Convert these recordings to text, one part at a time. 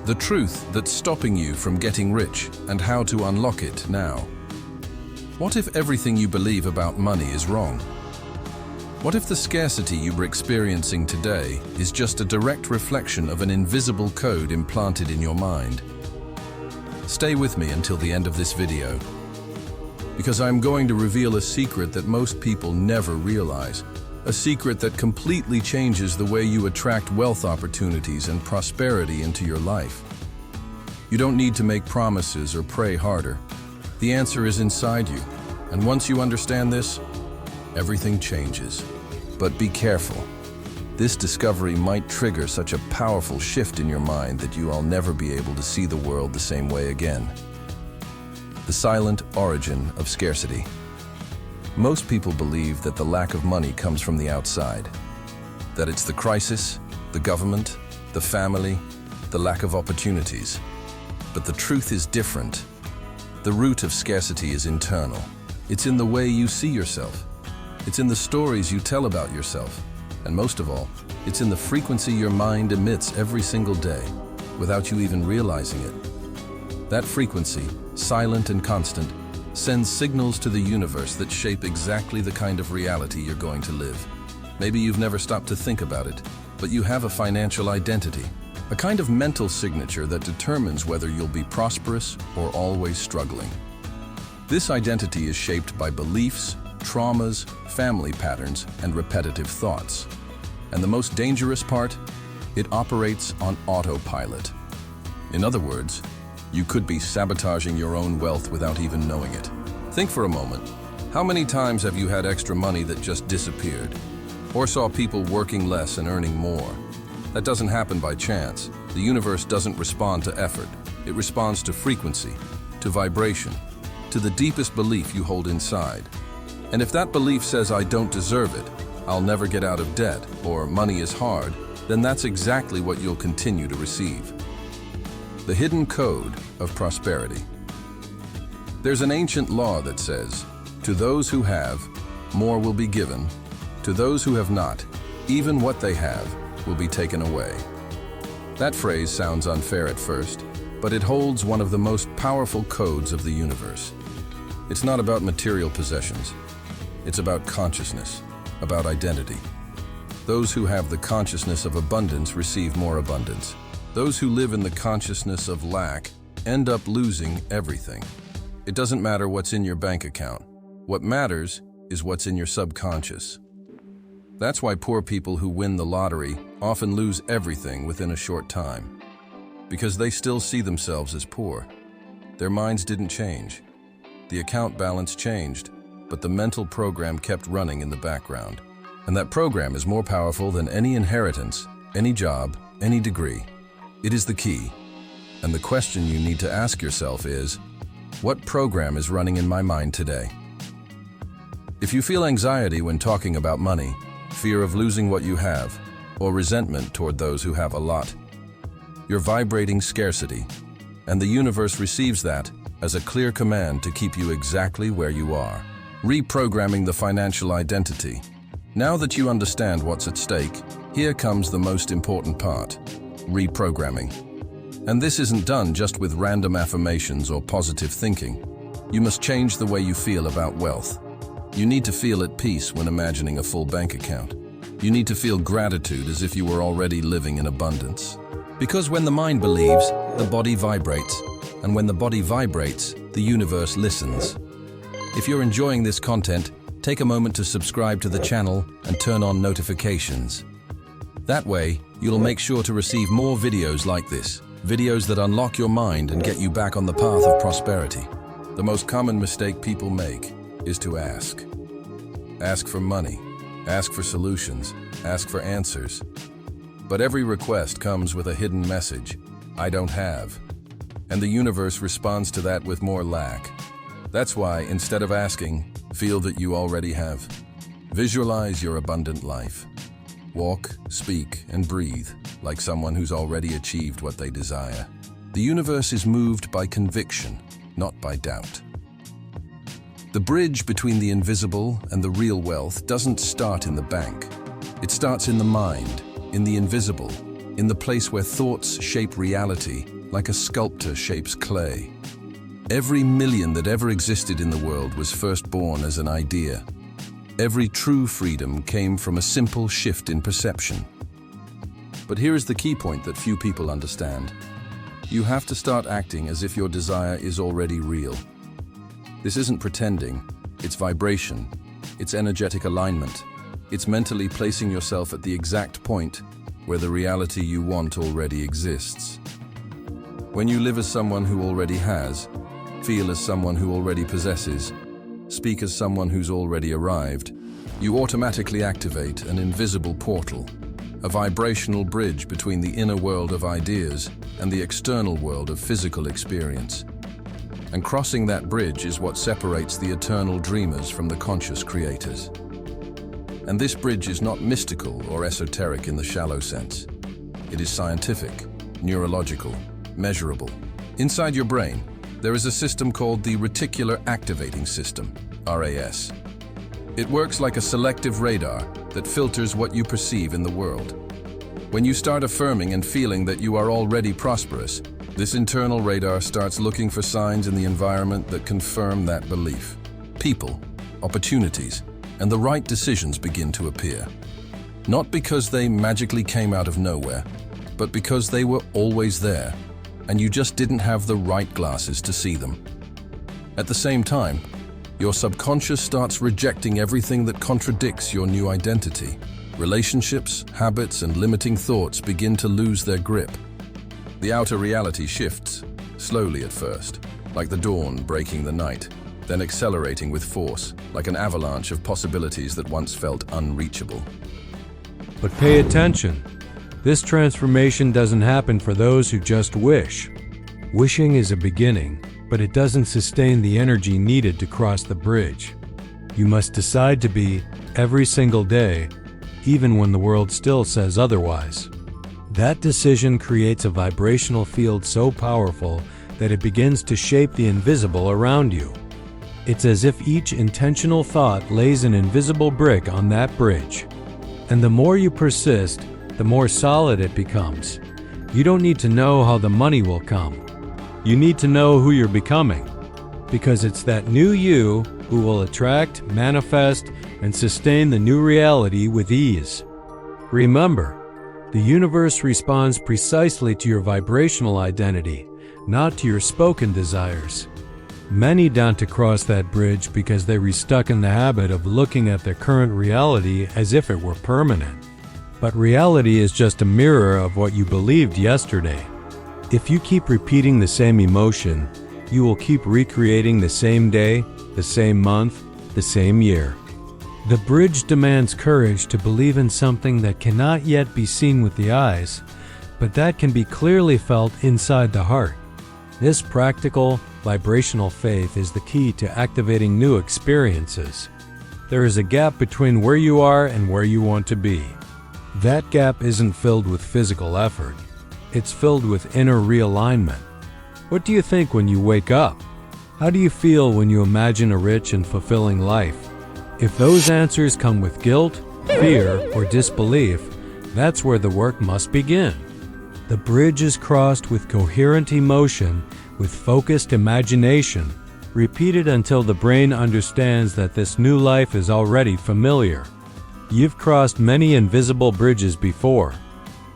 The truth that's stopping you from getting rich and how to unlock it now. What if everything you believe about money is wrong? What if the scarcity you are experiencing today is just a direct reflection of an invisible code implanted in your mind? Stay with me until the end of this video, because I'm going to reveal a secret that most people never realize. A secret that completely changes the way you attract wealth opportunities and prosperity into your life. You don't need to make promises or pray harder. The answer is inside you, and once you understand this, everything changes. But be careful. This discovery might trigger such a powerful shift in your mind that you'll never be able to see the world the same way again. The silent origin of scarcity. Most people believe that the lack of money comes from the outside, that it's the crisis, the government, the family, the lack of opportunities. But the truth is different. The root of scarcity is internal. It's in the way you see yourself. It's in the stories you tell about yourself. And most of all, it's in the frequency your mind emits every single day, without you even realizing it. That frequency, silent and constant, sends signals to the universe that shape exactly the kind of reality you're going to live. Maybe you've never stopped to think about it, but you have a financial identity, a kind of mental signature that determines whether you'll be prosperous or always struggling. This identity is shaped by beliefs, traumas, family patterns, and repetitive thoughts. And the most dangerous part? It operates on autopilot. In other words, you could be sabotaging your own wealth without even knowing it. Think for a moment. How many times have you had extra money that just disappeared? Or saw people working less and earning more? That doesn't happen by chance. The universe doesn't respond to effort. It responds to frequency, to vibration, to the deepest belief you hold inside. And if that belief says, "I don't deserve it, I'll never get out of debt," or "money is hard," then that's exactly what you'll continue to receive. The hidden code of prosperity. There's an ancient law that says, "To those who have, more will be given. To those who have not, even what they have will be taken away." That phrase sounds unfair at first, but it holds one of the most powerful codes of the universe. It's not about material possessions. It's about consciousness, about identity. Those who have the consciousness of abundance receive more abundance. Those who live in the consciousness of lack end up losing everything. It doesn't matter what's in your bank account. What matters is what's in your subconscious. That's why poor people who win the lottery often lose everything within a short time. Because they still see themselves as poor. Their minds didn't change. The account balance changed, but the mental program kept running in the background. And that program is more powerful than any inheritance, any job, any degree. It is the key. And the question you need to ask yourself is, what program is running in my mind today? If you feel anxiety when talking about money, fear of losing what you have, or resentment toward those who have a lot, you're vibrating scarcity, and the universe receives that as a clear command to keep you exactly where you are. Reprogramming the financial identity. Now that you understand what's at stake, here comes the most important part. Reprogramming. And this isn't done just with random affirmations or positive thinking. You must change the way you feel about wealth. You need to feel at peace when imagining a full bank account. You need to feel gratitude as if you were already living in abundance. Because when the mind believes, the body vibrates. And when the body vibrates, the universe listens. If you're enjoying this content, take a moment to subscribe to the channel and turn on notifications. That way, you'll make sure to receive more videos like this, videos that unlock your mind and get you back on the path of prosperity. The most common mistake people make is to ask. Ask for money, ask for solutions, ask for answers. But every request comes with a hidden message, "I don't have." And the universe responds to that with more lack. That's why, instead of asking, feel that you already have. Visualize your abundant life. Walk, speak, and breathe like someone who's already achieved what they desire. The universe is moved by conviction, not by doubt. The bridge between the invisible and the real wealth doesn't start in the bank. It starts in the mind, in the invisible, in the place where thoughts shape reality like a sculptor shapes clay. Every million that ever existed in the world was first born as an idea. Every true freedom came from a simple shift in perception. But here is the key point that few people understand. You have to start acting as if your desire is already real. This isn't pretending, it's vibration, it's energetic alignment, it's mentally placing yourself at the exact point where the reality you want already exists. When you live as someone who already has, feel as someone who already possesses, speak as someone who's already arrived, you automatically activate an invisible portal, a vibrational bridge between the inner world of ideas and the external world of physical experience. And crossing that bridge is what separates the eternal dreamers from the conscious creators. And this bridge is not mystical or esoteric in the shallow sense. It is scientific, neurological, measurable. Inside your brain, there is a system called the Reticular Activating System, RAS. It works like a selective radar that filters what you perceive in the world. When you start affirming and feeling that you are already prosperous, this internal radar starts looking for signs in the environment that confirm that belief. People, opportunities, and the right decisions begin to appear. Not because they magically came out of nowhere, but because they were always there, and you just didn't have the right glasses to see them. At the same time, your subconscious starts rejecting everything that contradicts your new identity. Relationships, habits, and limiting thoughts begin to lose their grip. The outer reality shifts, slowly at first, like the dawn breaking the night, then accelerating with force, like an avalanche of possibilities that once felt unreachable. But pay attention. This transformation doesn't happen for those who just wish. Wishing is a beginning, but it doesn't sustain the energy needed to cross the bridge. You must decide to be every single day, even when the world still says otherwise. That decision creates a vibrational field so powerful that it begins to shape the invisible around you. It's as if each intentional thought lays an invisible brick on that bridge. And the more you persist, the more solid it becomes. You don't need to know how the money will come. You need to know who you're becoming, because it's that new you who will attract, manifest, and sustain the new reality with ease. Remember, the universe responds precisely to your vibrational identity, not to your spoken desires. Many don't cross that bridge because they were stuck in the habit of looking at their current reality as if it were permanent. But reality is just a mirror of what you believed yesterday. If you keep repeating the same emotion, you will keep recreating the same day, the same month, the same year. The bridge demands courage to believe in something that cannot yet be seen with the eyes, but that can be clearly felt inside the heart. This practical, vibrational faith is the key to activating new experiences. There is a gap between where you are and where you want to be. That gap isn't filled with physical effort. It's filled with inner realignment. What do you think when you wake up? How do you feel when you imagine a rich and fulfilling life? If those answers come with guilt, fear, or disbelief, that's where the work must begin. The bridge is crossed with coherent emotion, with focused imagination, repeated until the brain understands that this new life is already familiar. You've crossed many invisible bridges before.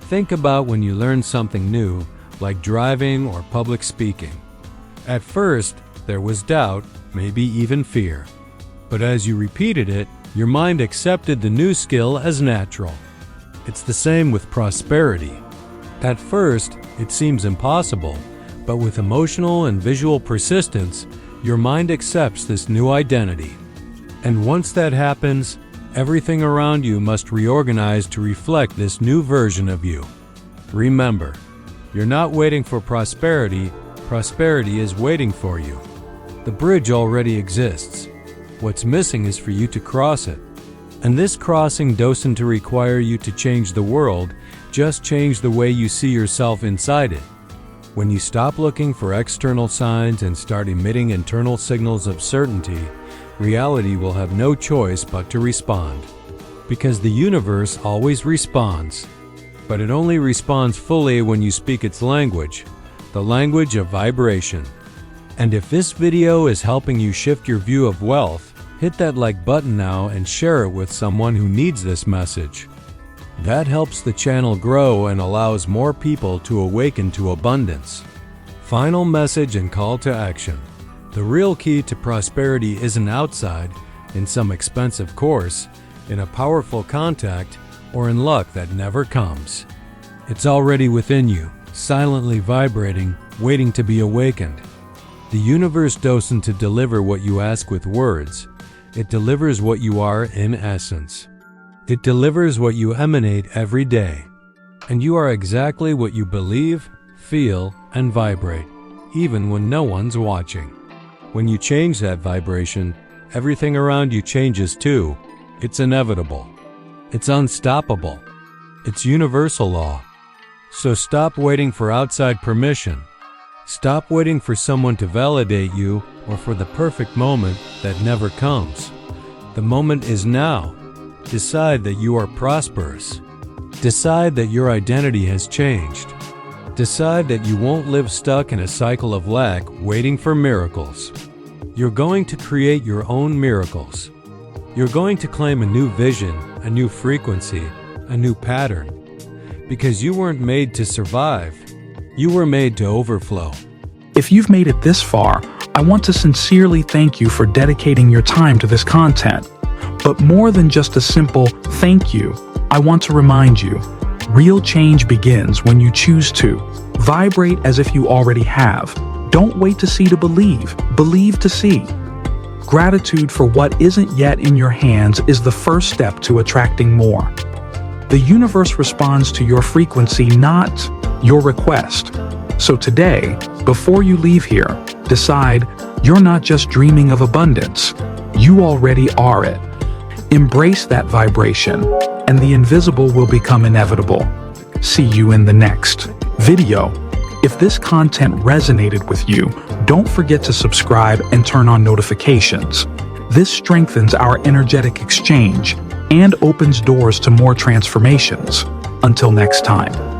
Think about when you learned something new, like driving or public speaking. At first, there was doubt, maybe even fear. But as you repeated it, your mind accepted the new skill as natural. It's the same with prosperity. At first, it seems impossible, but with emotional and visual persistence, your mind accepts this new identity. And once that happens, everything around you must reorganize to reflect this new version of you. Remember, you're not waiting for prosperity, prosperity is waiting for you. The bridge already exists. What's missing is for you to cross it. And this crossing doesn't require you to change the world, just change the way you see yourself inside it. When you stop looking for external signs and start emitting internal signals of certainty, reality will have no choice but to respond. Because the universe always responds. but it only responds fully when you speak its language, the language of vibration. And if this video is helping you shift your view of wealth, hit that like button now and share it with someone who needs this message. That helps the channel grow and allows more people to awaken to abundance. Final message and call to action. The real key to prosperity isn't outside, in some expensive course, in a powerful contact, or in luck that never comes. It's already within you, silently vibrating, waiting to be awakened. The universe doesn't deliver what you ask with words. It delivers what you are in essence. It delivers what you emanate every day. And you are exactly what you believe, feel, and vibrate, even when no one's watching. When you change that vibration, everything around you changes too. It's inevitable. It's unstoppable. It's universal law. So stop waiting for outside permission. Stop waiting for someone to validate you or for the perfect moment that never comes. The moment is now. Decide that you are prosperous. Decide that your identity has changed. Decide that you won't live stuck in a cycle of lack waiting for miracles. You're going to create your own miracles. You're going to claim a new vision, a new frequency, a new pattern. Because you weren't made to survive. You were made to overflow. If you've made it this far, I want to sincerely thank you for dedicating your time to this content. But more than just a simple thank you, I want to remind you, real change begins when you choose to. Vibrate as if you already have. Don't wait to see to believe. Believe to see. Gratitude for what isn't yet in your hands is the first step to attracting more. The universe responds to your frequency, not your request. So today, before you leave here, decide you're not just dreaming of abundance. You already are it. Embrace that vibration, and the invisible will become inevitable. See you in the next video. If this content resonated with you, don't forget to subscribe and turn on notifications. This strengthens our energetic exchange and opens doors to more transformations. Until next time.